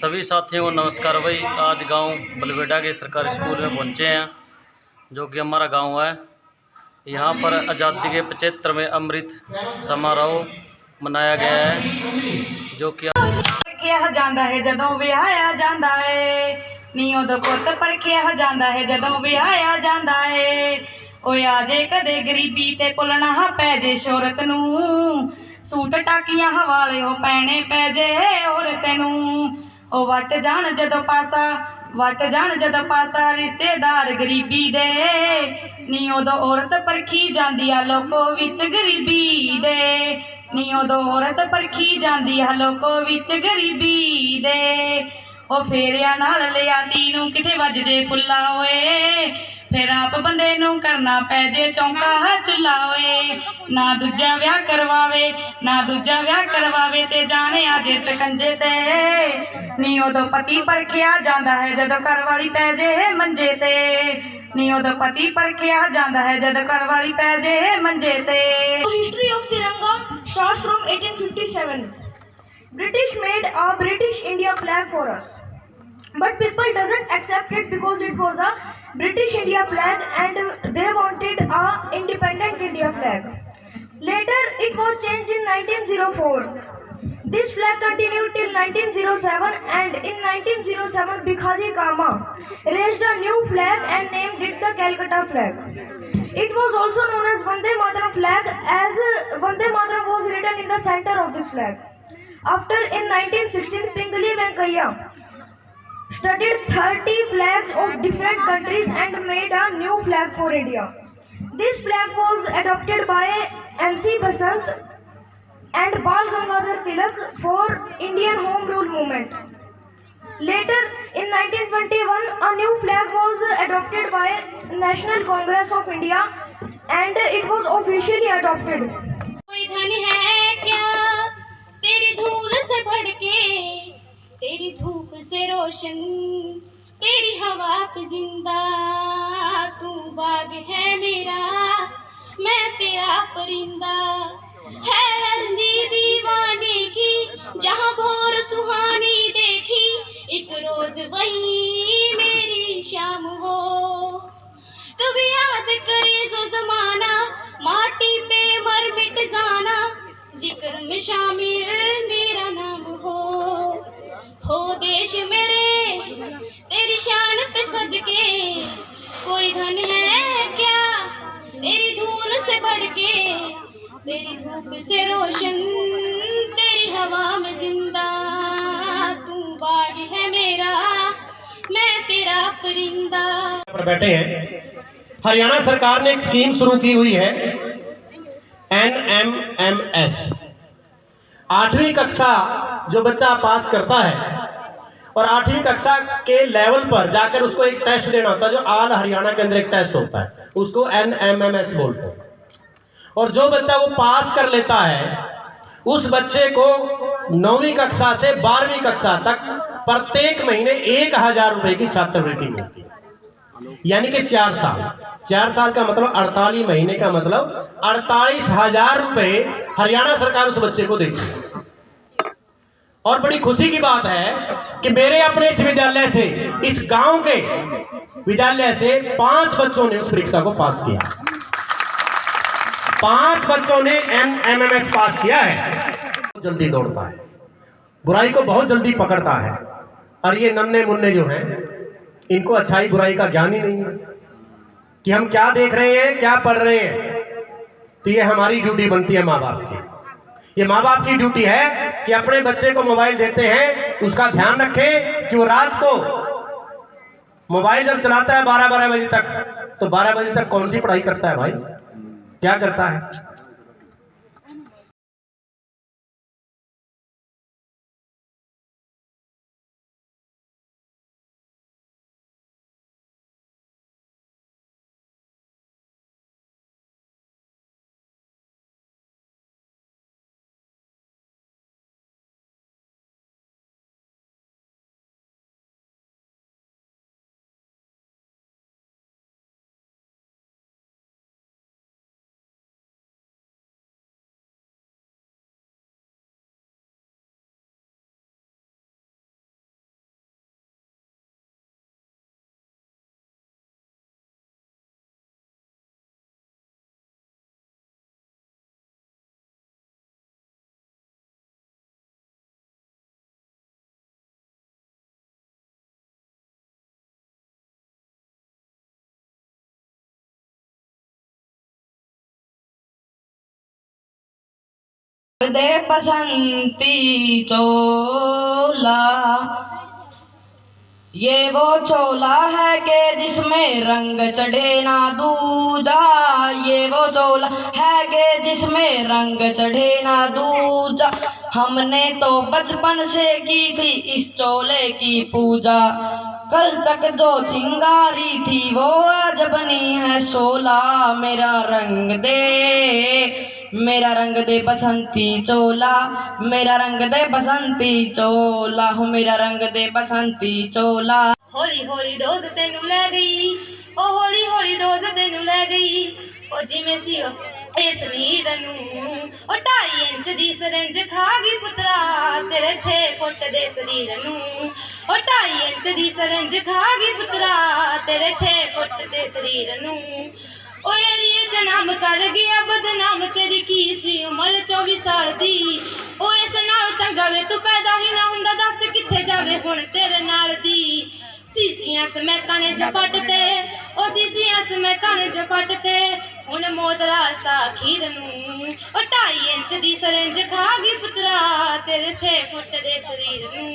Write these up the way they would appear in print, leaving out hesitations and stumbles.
सभी साथियों को नमस्कार भाई। आज गांव बलबेड़ा के सरकारी स्कूल में पहुंचे हैं, जो कि हमारा गांव है। यहां पर आज़ादी के 75 में अमृत समारोह मनाया गया है, जो कि परखिया जांदा है जदों विआया जांदा है नी उदों पुत्त परखिया जांदा है जदों विआया जांदा है। ओए आजे कदे गरीबी ते भुलना पै जे शोहरत नूं, सूट टाकियां हवाले हो पैने पै जे औरत नूं। ओ वट जान जदों पासा रिश्तेदार गरीबी दे नी उदों औरत परखी जांदी आ लोकों विच गरीबी दे नी उदों औरत परखी जांदी आ लोकों विच गरीबी दे। ओ फेरिया नाल लिया तीनू किथे वज जे फुल्ला होए, फिर आप बंदे नू करना पै जे चौंका चुल्ला होए। ना दूजा विआह करवावे ते जाने आजे सकंजे ते नी उदों पति परखिया जांदा है जदों घरवाली पै जे मंजे ते नी उदों पति परखिया जांदा है जदों घरवाली पै जे मंजे ते। History of Tiranga starts from 1857. British made a British India flag for us, but people doesn't accept it because it was a British India flag and they wanted a independent India flag. Later it was changed in 1904. This flag continued till 1907, and in 1907 Bikhaji Kama raised a new flag and named it the Calcutta flag. It was also known as Vande Mataram flag, as Vande Mataram was written in the center of this flag. After in 1916 Pingali Venkaiah studied 30 flags of different countries and made a new flag for India. This flag was adopted by N.C. Basant and Bal Gangadhar Tilak for Indian Home Rule movement. Later, in 1921, a new flag was adopted by National Congress of India and it was officially adopted. कोई धन है क्या तेरी धूल से भड़के, तेरी धूप से रोशन, तेरी हवा पे जिंदा। तू बाग है मेरा, मैं तेरा परिंदा। है अर्जी दीवाने की जहाँ भोर सुहानी देखी, एक रोज वही मेरी शाम हो। कभी याद करे जो जमाना, माटी पे मर मिट जाना, जिक्र में शामिल मेरा नाम हो देश मेरे तेरी शान पे सदके। कोई धन है क्या तेरी धूल से बढ़के, तेरी धूप से रोशन, तेरी हवा में जिंदा। तू बाग है मेरा, मैं तेरा परिंदा। पर बैठे हैं, हरियाणा सरकार ने एक स्कीम शुरू की हुई है NMMS। 8वीं कक्षा जो बच्चा पास करता है और 8वीं कक्षा के लेवल पर जाकर उसको एक टेस्ट देना होता है, जो ऑल हरियाणा के अंदर एक टेस्ट होता है, उसको NMMS बोलते हैं। और जो बच्चा वो पास कर लेता है, उस बच्चे को 9वीं कक्षा से 12वीं कक्षा तक प्रत्येक महीने 1000 रुपए की छात्रवृत्ति मिलती है। यानी कि 4 साल का मतलब 48 महीने का मतलब 48,000 रुपए हरियाणा सरकार उस बच्चे को देती है। और बड़ी खुशी की बात है कि मेरे अपने इस विद्यालय से, इस गांव के विद्यालय से 5 बच्चों ने उस परीक्षा को पास किया। 5 बच्चों ने NMMS पास किया है। जल्दी दौड़ता है, बुराई को बहुत जल्दी पकड़ता है, और ये नन्हे मुन्ने जो हैं, इनको अच्छाई बुराई का ज्ञान ही नहीं है कि हम क्या देख रहे हैं, क्या पढ़ रहे हैं। तो ये हमारी ड्यूटी बनती है माँ बाप की। ये माँ बाप की ड्यूटी है कि अपने बच्चे को मोबाइल देते हैं, उसका ध्यान रखें कि वो रात को मोबाइल जब चलाता है 12-12 बजे तक, तो 12 बजे तक कौन सी पढ़ाई करता है भाई, क्या करता है। दे बसंती चोला, ये वो चोला है कि जिसमें रंग चढ़े ना दूजा, ये वो चोला है कि जिसमें रंग चढ़े ना दूजा। हमने तो बचपन से की थी इस चोले की पूजा, कल तक जो चिंगारी थी वो आज बनी है शोला। मेरा रंग दे बसंती चोला, मेरा रंग दे बसंती चोला, हो मेरा रंग दे बसंती चोला। हौली हौली डोज तेनू लै गई, ओ हौली हौली डोज तेनू लै गई, ओ जिवें सी इस नीर नू, ओ 2.5 इंच दी सरिंज खा गई पुत्रा तेरे 6 फुट दे शरीर नू, ओ 2.5 इंच दी सरिंज खा गई पुत्रा तेरे 6 फुट दे शरीर नू। ओ एरिए च नाम कर गया बदनाम, तेरी की सी उमर 24 साल दी, ओ इस नाल चंगा वे तू पैदा ही ना हुंदा, दस किथे जावे हुण तेरे नाल दी। सीसियां समैकां ने झपट ते, ओ सीसियां समैकां ने झपट ते, हुण मौत रास्ता अखीर नू, ओ 2.5 इंच दी सरिंज खा गई पुत्रा तेरे 6 फुट दे शरीर नू।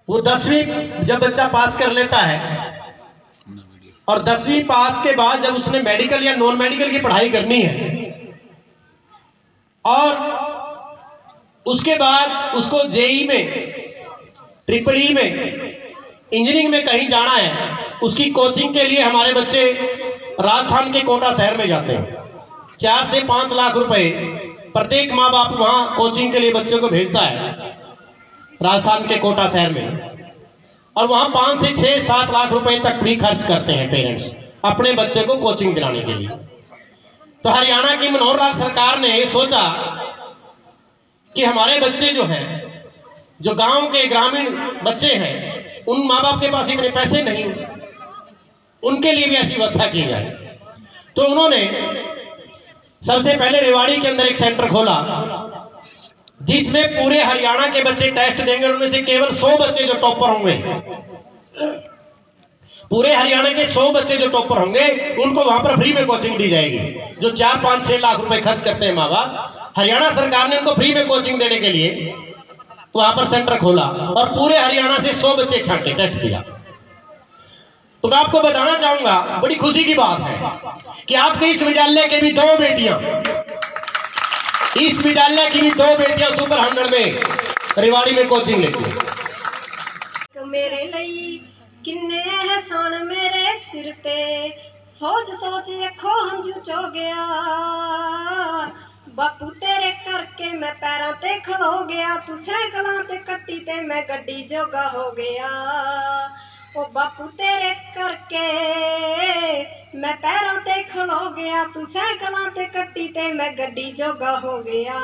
वो 10वीं जब बच्चा पास कर लेता है और 10वीं पास के बाद जब उसने मेडिकल या नॉन मेडिकल की पढ़ाई करनी है और उसके बाद उसको जेई में, ट्रिपल ई में, इंजीनियरिंग में कहीं जाना है, उसकी कोचिंग के लिए हमारे बच्चे राजस्थान के कोटा शहर में जाते हैं। 4 से 5 लाख रुपए प्रत्येक माँ बाप वहाँ कोचिंग के लिए बच्चों को भेजता है राजस्थान के कोटा शहर में, और वहाँ 5 से 6-7 लाख रुपए तक भी खर्च करते हैं पेरेंट्स अपने बच्चे को कोचिंग दिलाने के लिए। तो हरियाणा की मनोहर लाल सरकार ने ये सोचा कि हमारे बच्चे जो हैं, जो गांव के ग्रामीण बच्चे हैं, उन माँ बाप के पास इतने पैसे नहीं, उनके लिए भी ऐसी व्यवस्था की जाए। तो उन्होंने सबसे पहले रेवाड़ी के अंदर एक सेंटर खोला जिसमें पूरे हरियाणा के बच्चे टेस्ट देंगे, उनमें से केवल 100 बच्चे जो टॉपर होंगे, पूरे हरियाणा के 100 बच्चे जो टॉपर होंगे उनको वहां पर फ्री में कोचिंग दी जाएगी। जो 4-5-6 लाख रुपए खर्च करते हैं माँ बाप, हरियाणा सरकार ने उनको फ्री में कोचिंग देने के लिए वहां पर सेंटर खोला और पूरे हरियाणा से 100 बच्चे छांटे, टेस्ट दिया। तो मैं आपको बताना चाहूंगा, बड़ी खुशी की बात है कि आपके इस विद्यालय के भी 2 बेटियां, इस विद्यालय की भी 2 बेटियां सुपर 100 में रेवाड़ी में कोचिंग लेती हैं। तो मेरे लिए किन्ने एहसान मेरे सिर ते, सोच सोच अखो हंझू चो गया, बापू तेरे करके मैं पैरों ते खलो गया, तू सैकलों ते कट्टी ते मैं गड्डी जोगा हो गया। ओ बापू तेरे करके मैं पैरों ते खलो गया, तू सैकलों ते कट्टी ते मैं गड्डी जोगा हो गया।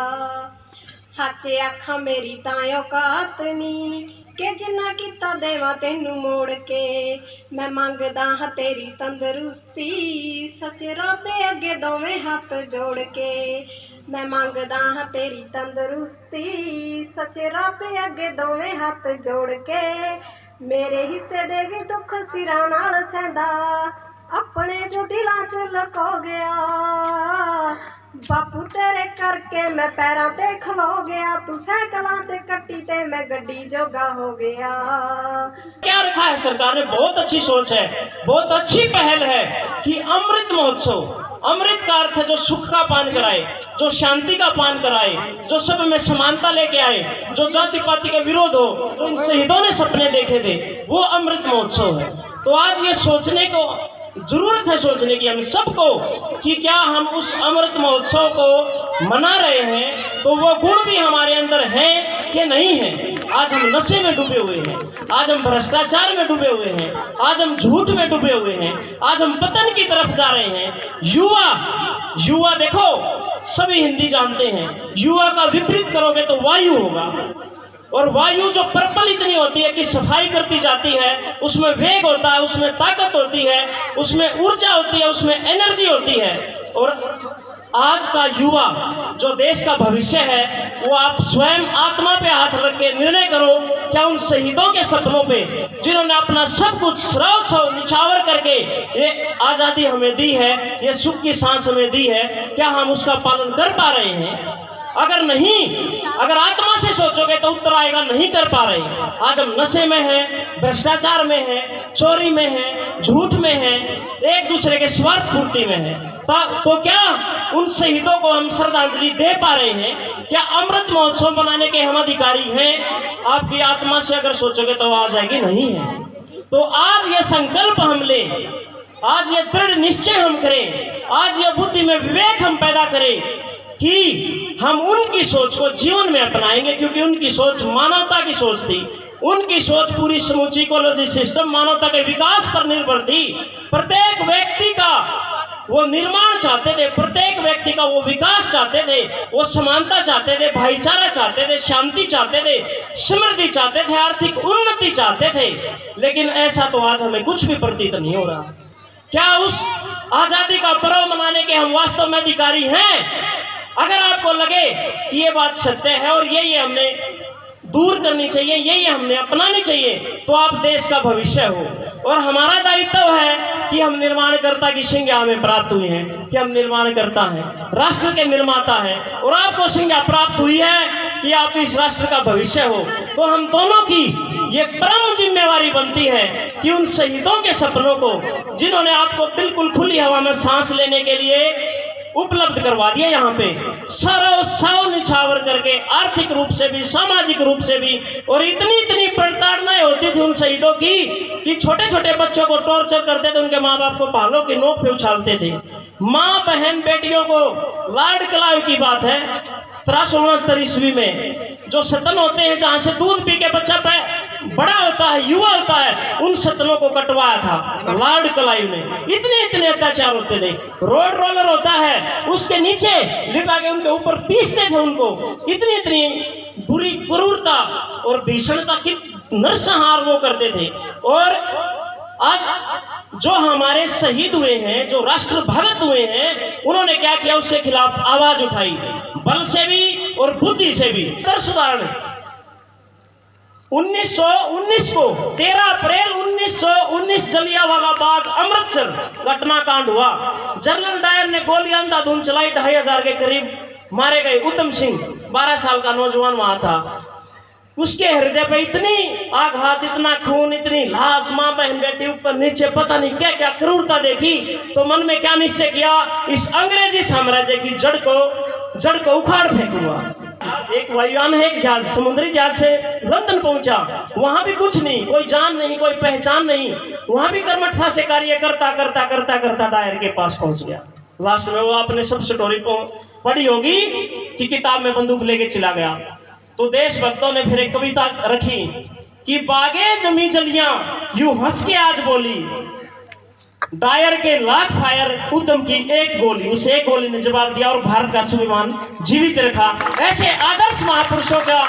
सच्चे आखा मेरी तां औकात नी कि जिन्ना किता देवां तैनू मोड़ के, मैं मंगदा हां तेरी तंदरुस्ती, सच्चे रब्बे अगे दोवें हाथ जोड़ के, मैं मंगदा हां तेरी तंदरुस्ती, सच्चे रब्बे अगे दोवें हाथ जोड़ के, ਮੇਰੇ ਹਿੱਸੇ ਦੇ ਵੀ ਦੁੱਖ ਸਿਰਾਂ ਨਾਲ ਸਹਿੰਦਾ ਆਪਣੇ ਜੋ ਦਿਲਾਂ 'ਚ ਲੁਕੋ ਗਿਆ ਬਾਪੂ ਤੇਰੇ ਕਰਕੇ ਮੈਂ ਪੈਰਾਂ ਤੇ ਖਲੋ ਗਿਆ ਤੂੰ ਸਾਈਕਲਾਂ ते कट्टी ते मैं गड्डी जोगा हो गया। क्या रखा है सरकार ने, बहुत अच्छी सोच है, बहुत अच्छी पहल है कि अमृत महोत्सव, अमृत का अर्थ है जो सुख का पान कराए, जो शांति का पान कराए, जो सब में समानता लेके आए, जो जाति पाति का विरोध हो, जो इन शहीदों ने सपने देखे थे, वो अमृत महोत्सव है। तो आज ये सोचने को जरूरत है, सोचने की हम सबको कि क्या हम उस अमृत महोत्सव को मना रहे हैं तो वो गुण भी हमारे अंदर है कि नहीं है। आज हम नशे में डूबे हुए हैं, आज हम भ्रष्टाचार में डूबे हुए हैं, आज हम झूठ में डूबे हुए हैं, आज हम पतन की तरफ जा रहे हैं। युवा देखो, सभी हिंदी जानते हैं, युवा का विपरीत करोगे तो वायु होगा, और वायु जो प्रबल इतनी होती है कि सफाई करती जाती है, उसमें वेग होता है, उसमें ताकत होती है, उसमें ऊर्जा होती है, उसमें एनर्जी होती है। और आज का युवा जो देश का भविष्य है, वो आप स्वयं आत्मा पे हाथ रख के निर्णय करो, क्या उन शहीदों के सपनों पे जिन्होंने अपना सब कुछ सर्वस्व निछावर करके ये आज़ादी हमें दी है, ये सुख की सांस हमें दी है, क्या हम उसका पालन कर पा रहे हैं? अगर नहीं, अगर आत्मा से सोचोगे तो उत्तर आएगा नहीं कर पा रहे। आज हम नशे में हैं, भ्रष्टाचार में हैं, चोरी में हैं, झूठ में हैं, एक दूसरे के स्वार्थ पूर्ति में हैं। तो क्या उन शहीदों को हम श्रद्धांजलि दे पा रहे हैं? क्या अमृत महोत्सव बनाने के हम अधिकारी हैं? आपकी आत्मा से अगर सोचोगे तो आ जाएगी, नहीं है। तो आज ये संकल्प हम लें, आज ये दृढ़ निश्चय हम करें, आज ये बुद्धि में विवेक हम पैदा करें कि हम उनकी सोच को जीवन में अपनाएंगे, क्योंकि उनकी सोच मानवता की सोच थी, उनकी सोच पूरी समूची इकोलॉजी सिस्टम मानवता के विकास पर निर्भर थी। प्रत्येक व्यक्ति का वो निर्माण चाहते थे, प्रत्येक व्यक्ति का वो विकास चाहते थे, वो समानता चाहते थे, भाईचारा चाहते थे, शांति चाहते थे, समृद्धि चाहते थे, आर्थिक उन्नति चाहते थे। लेकिन ऐसा तो आज हमें कुछ भी प्रतीत नहीं हो रहा। क्या उस आज़ादी का पर्व मनाने के हम वास्तव में अधिकारी हैं? अगर आपको लगे कि ये बात सत्य है और ये हमने दूर करनी चाहिए, ये हमने अपनानी चाहिए, तो आप देश का भविष्य हो। और हमारा दायित्व है कि हम निर्माणकर्ता की संज्ञा हमें प्राप्त हुई है, कि हम निर्माणकर्ता हैं, राष्ट्र के निर्माता हैं, और आपको संज्ञा प्राप्त हुई है कि आप इस राष्ट्र का भविष्य हो। तो हम दोनों की ये परम जिम्मेवारी बनती है कि उन शहीदों के सपनों को, जिन्होंने आपको बिल्कुल खुली हवा में सांस लेने के लिए उपलब्ध करवा दिया, यहाँ पे सर्व निछावर करके आर्थिक रूप से भी, सामाजिक रूप से भी, और इतनी प्रताड़नाएं होती थी उन शहीदों की कि छोटे छोटे बच्चों को टॉर्चर करते थे, उनके माँ बाप को भालों की नोक पे उछालते थे। माँ बहन बेटियों को लाड कलाव की बात है 1769 ईस्वी में, जो सतन होते हैं जहाँ से दूध पी के बच्चा बड़ा होता है, युवा होता है, उन सतनों को कटवाया था लाड कलाई में। इतने अत्याचार होते थे। रोड रोलर होता है, उसके नीचे लिटा के उनके ऊपर पीसते थे उनको। इतनी बुरी क्रूरता और भीषणता की नरसंहार वो करते थे। और आज जो हमारे शहीद हुए हैं, जो राष्ट्र भगत हुए हैं, उन्होंने क्या किया? उसके खिलाफ आवाज उठाई, बल से भी और बुद्धि से भी। उदाहरण 1919 को 13 अप्रैल 1919 जलियांवाला बाग अमृतसर घटनाकांड हुआ। जनरल डायर ने गोली अंधाधुंध चलाई, 2500 के करीब मारे गए। उत्तम सिंह 12 साल का नौजवान वहां था। उसके हृदय पे इतनी आघात, इतना खून, इतनी लाश, माँ बहन बेटी ऊपर नीचे, पता नहीं क्या क्या क्रूरता देखी। तो मन में क्या निश्चय किया? इस अंग्रेजी साम्राज्य की जड़ को उखाड़ फेंकूंगा। एक वायुयान है, एक जहाज, समुद्री जहाज से लंदन पहुंचा। वहां भी कुछ नहीं, कोई जान नहीं, कोई पहचान नहीं। वहां भी कर्मठता से कार्य करता डायर के पास पहुंच गया। लास्ट में वो आपने सब स्टोरी को पढ़ी होगी कि किताब में बंदूक लेके चला गया। तो देशभक्तों ने फिर एक कविता रखी कि बागे जमी जलियां यूं हंस के आज बोली, डायर के लाख फायर, उद्यम की एक गोली। उस एक गोली ने जवाब दिया और भारत का स्वाभिमान जीवित रखा। ऐसे आदर्श महापुरुषों का